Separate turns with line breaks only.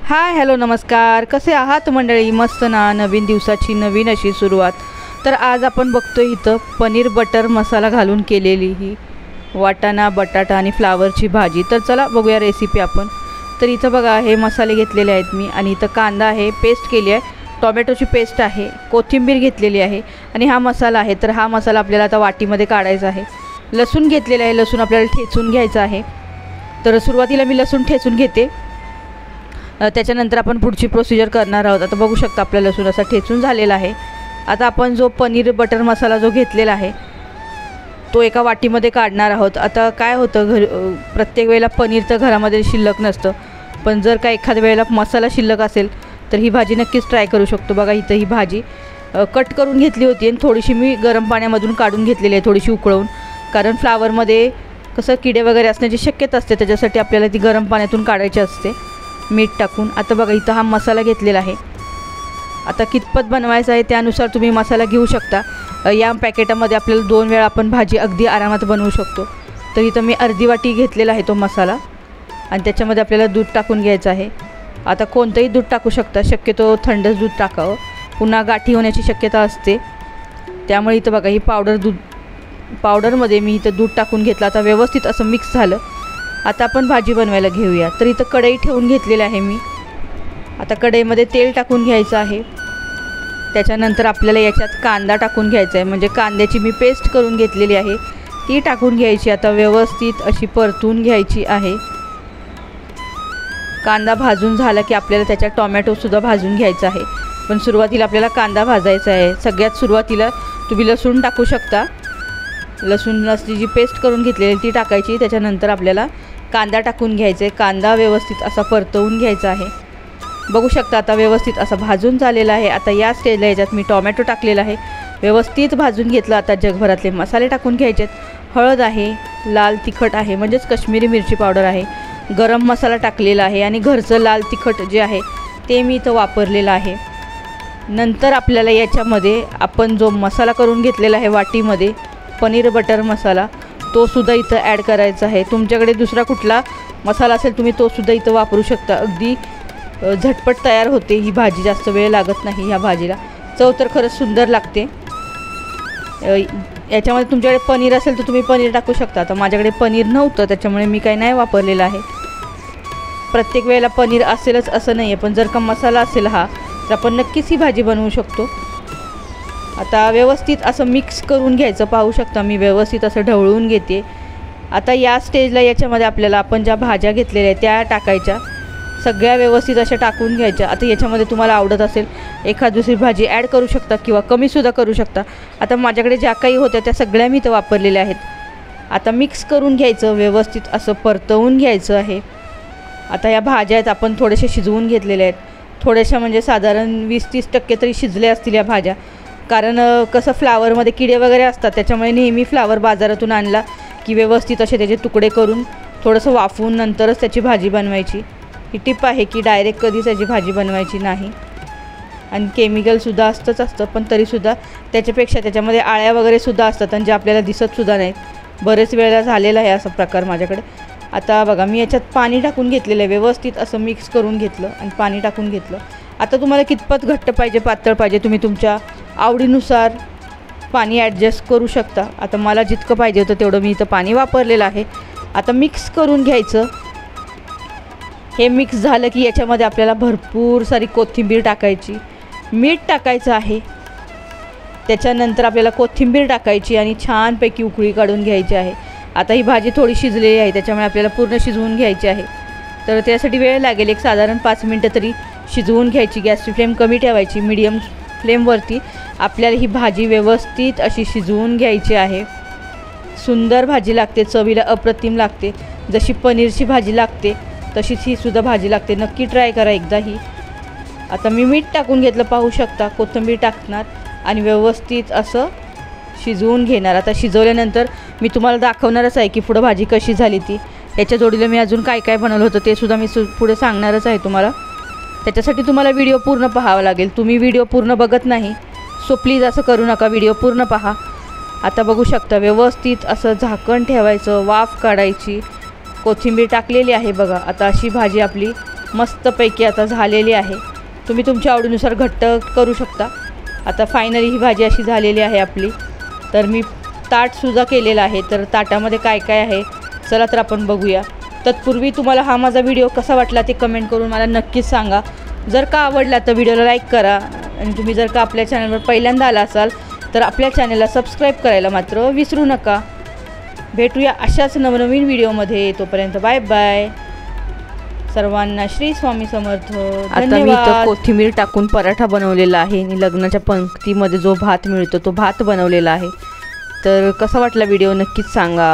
Hi hello नमस्कार, कसे आहात मंडळी? मस्त ना, नवीन दिवसाची नवीन अशी सुरुवात. तर आज आपण बघतोय इथं पनीर बटर मसाला घालून केलेली ही वाटाणा बटाटा आणि फ्लावरची भाजी. तर चला बघूया रेसिपी आपण. तर इथं बघा हे मसाले घेतलेले आहेत मी, आणि इथं कांदा आहे, पेस्ट केली आहे, टोमॅटोची पेस्ट आहे, कोथिंबीर घेतलेली आहे आणि हा मसाला आहे. तर हा मसाला आपल्याला आता वाटीमध्ये काढायचा आहे. लसूण घेतलेला आहे, लसूण आपल्याला ठेचून घ्यायचं आहे. तर सुरुवातीला मी लसूण ठेचून घेते, त्याच्यानंतर आपण पुढची प्रोसिजर करणार आहोत. आता बघू शकता आपला लसूण असा ठेचून झालेला आहे. आता आपण जो पनीर बटर मसाला जो घेतलेला आहे तो एका वाटीमध्ये काढणार आहोत. आता काय होतं, प्रत्येक वेळेला पनीर तर घरामध्ये शिल्लक नसतं, पण जर का एखाद्या वेळेला मसाला शिल्लक असेल तर ही भाजी नक्कीच ट्राय करू शकतो. बघा इथं ही भाजी कट करून घेतली होती आणि थोडीशी मी गरम पाण्यामधून काढून घेतलेली आहे, थोडीशी उकळवून. कारण फ्लावरमध्ये कसं किडे वगैरे असण्याची शक्यता असते, त्याच्यासाठी आपल्याला ती गरम पाण्यातून काढायची असते मीठ टाकून. आता बघा इथं हा मसाला घेतलेला आहे. आता कितपत बनवायचा आहे त्यानुसार तुम्ही मसाला घेऊ शकता. या पॅकेटामध्ये आपल्याला 2 वेळा आपण भाजी अगदी आरामात बनवू शकतो. तर इथं मी अर्धी वाटी घेतलेला आहे तो मसाला, आणि त्याच्यामध्ये आपल्याला दूध टाकून घ्यायचं आहे. आता कोणतंही दूध टाकू शकता, शक्यतो थंडच दूध टाकावं, पुन्हा गाठी होण्याची शक्यता असते. त्यामुळे इथं बघा ही पावडरमध्ये मी इथं दूध टाकून घेतलं. आता व्यवस्थित असं मिक्स झालं. आता आपण भाजी बनवायला घेऊया. तर इथं कढई ठेवून घेतलेली आहे मी. आता कढईमध्ये तेल टाकून घ्यायचं आहे. त्याच्यानंतर आपल्याला याच्यात कांदा टाकून घ्यायचा आहे, म्हणजे कांद्याची मी पेस्ट करून घेतलेली आहे ती टाकून घ्यायची. आता व्यवस्थित अशी परतून घ्यायची आहे. कांदा भाजून झाला की आपल्याला त्याच्यात टोमॅटोसुद्धा भाजून घ्यायचा आहे, पण सुरुवातीला आपल्याला कांदा भाजायचा आहे. सगळ्यात सुरुवातीला तुम्ही लसूण टाकू शकता. लसूणाची जी पेस्ट करून घेतलेली ती टाकायची. त्याच्यानंतर आपल्याला कांदा टाकून घ्यायचा आहे. कांदा व्यवस्थित असा परतवून घ्यायचा आहे. बघू शकता आता व्यवस्थित असा भाजून झालेला आहे. आता या स्टेजला याच्यात मी टोमॅटो टाकलेला आहे, व्यवस्थित भाजून घेतलं. आता जगभरातले मसाले टाकून घ्यायचे आहेत. हळद आहे, लाल तिखट आहे म्हणजेच काश्मीरी मिरची पावडर आहे, गरम मसाला टाकलेला आहे, आणि घरचं लाल तिखट जे आहे ते मी इथं वापरलेलं आहे. नंतर आपल्याला याच्यामध्ये आपण जो मसाला करून घेतलेला आहे वाटीमध्ये पनीर बटर मसाला, तो सुद्धा इथं ॲड करायचा आहे. तुमच्याकडे दुसरा कुठला मसाला असेल तुम्ही तो सुद्धा इथं वापरू शकता. अगदी झटपट तयार होते ही भाजी, जास्त वेळ लागत नाही ह्या भाजीला. चव तर खरंच सुंदर लागते. याच्यामध्ये तुमच्याकडे पनीर असेल तर तुम्ही पनीर टाकू शकता. आता माझ्याकडे पनीर नव्हतं त्याच्यामुळे मी काही नाही वापरलेलं आहे. प्रत्येक वेळेला पनीर असेलच असं नाही आहे, पण जर का मसाला असेल हा तर आपण नक्कीच ही भाजी बनवू शकतो. आता व्यवस्थित असं मिक्स करून घ्यायचं. पाहू शकता मी व्यवस्थित असं ढवळून घेते. आता या स्टेजला याच्यामध्ये आपल्याला आपण ज्या भाज्या घेतलेल्या आहेत त्या टाकायच्या, सगळ्या व्यवस्थित अशा टाकून घ्यायच्या. आता याच्यामध्ये तुम्हाला आवडत असेल एखाद दुसरी भाजी ॲड करू शकता किंवा कमीसुद्धा करू शकता. आता माझ्याकडे ज्या काही होत्या त्या सगळ्या मी इथं वापरलेल्या आहेत. आता मिक्स करून घ्यायचं, व्यवस्थित असं परतवून घ्यायचं आहे. आता या भाज्या आहेत आपण थोडेसे शिजवून घेतलेल्या आहेत, थोड्याशा म्हणजे साधारण 20-30% तरी शिजले असतील या भाज्या. कारण कसं फ्लावरमध्ये किडे वगैरे असतात, त्याच्यामुळे नेहमी फ्लावर बाजारातून आणला की व्यवस्थित असे त्याचे तुकडे करून थोडंसं वाफवून नंतरच त्याची भाजी बनवायची. ही टिप आहे की डायरेक्ट कधीच त्याची भाजी बनवायची नाही. आणि केमिकलसुद्धा असतं, पण तरीसुद्धा त्याच्यापेक्षा त्याच्यामध्ये आळ्या वगैरेसुद्धा असतात आणि जे आपल्याला दिसतसुद्धा नाहीत. बरेच वेळेला झालेला आहे असा प्रकार माझ्याकडे. आता बघा मी याच्यात पाणी टाकून घेतलेलं आहे, व्यवस्थित असं मिक्स करून घेतलं आणि पाणी टाकून घेतलं. आता तुम्हाला कितपत घट्ट पाहिजे पातळ पाहिजे तुम्ही तुमच्या आवडीनुसार पाणी ॲडजस्ट करू शकता. आता मला जितकं पाहिजे होतं तेवढं मी इथं पाणी वापरलेलं आहे. आता मिक्स करून घ्यायचं. हे मिक्स झालं की याच्यामध्ये आपल्याला भरपूर सारी कोथिंबीर टाकायची, मीठ टाकायचं आहे. त्याच्यानंतर आपल्याला कोथिंबीर टाकायची आणि छानपैकी उकळी काढून घ्यायची आहे. आता ही भाजी थोडी शिजलेली आहे त्याच्यामुळे आपल्याला पूर्ण शिजवून घ्यायची आहे. तर त्यासाठी वेळ लागेल, एक साधारण 5 मिनटं तरी शिजवून घ्यायची. गॅसची फ्लेम कमी ठेवायची, मीडियम फ्लेमवरती आपल्याला ही भाजी व्यवस्थित अशी शिजवून घ्यायची आहे. सुंदर भाजी लागते, चवीला अप्रतिम लागते. जशी पनीरची भाजी लागते तशीच ही सुद्धा भाजी लागते. नक्की ट्राय करा एकदा ही. आता मी मीठ टाकून घेतलं, पाहू शकता. कोथिंबीर टाकणार आणि व्यवस्थित असं शिजवून घेणार. आता शिजवल्यानंतर मी तुम्हाला दाखवणारच आहे की पुढं भाजी कशी झाली ती. याच्या जोडीला मी अजून काय काय बनवलं होतं ते सुद्धा मी पुढे सांगणारच आहे तुम्हाला. त्याच्यासाठी तुम्हाला व्हिडिओ पूर्ण पाहावा लागेल. तुम्ही व्हिडिओ पूर्ण बघत नाही, सो प्लीज असं करू नका, व्हिडिओ पूर्ण पहा. आता बघू शकता व्यवस्थित असं झाकण ठेवायचं, वाफ काढायची. कोथिंबीर टाकलेली आहे बघा. आता अशी भाजी आपली मस्तपैकी आता झालेली आहे. तुम्ही तुमच्या आवडीनुसार घट्ट करू शकता. आता फायनली ही भाजी अशी झालेली आहे आपली. तर मी ताटसुद्धा केलेला आहे. तर ताटामध्ये काय काय आहे चला तर आपण बघूया. तत्पूर्वी तुम्हाला हा माझा व्हिडिओ कसा वाटला ते कमेंट करून मला नक्कीच सांगा. जर का आवडला तर व्हिडिओला लाईक करा आणि तुम्ही जर का आपल्या चॅनलवर पहिल्यांदा आला असाल तर आपल्या चॅनलला सबस्क्राईब करायला मात्र विसरू नका. भेटूया अशाच नवनवीन व्हिडिओमध्ये. तोपर्यंत बाय बाय. सर्वांना श्री स्वामी समर्थ. आता मी इथं कोथिंबीर टाकून पराठा बनवलेला आहे आणि लग्नाच्या पंक्तीमध्ये जो भात मिळतो तो भात बनवलेला आहे. तर कसा वाटला व्हिडिओ नक्कीच सांगा.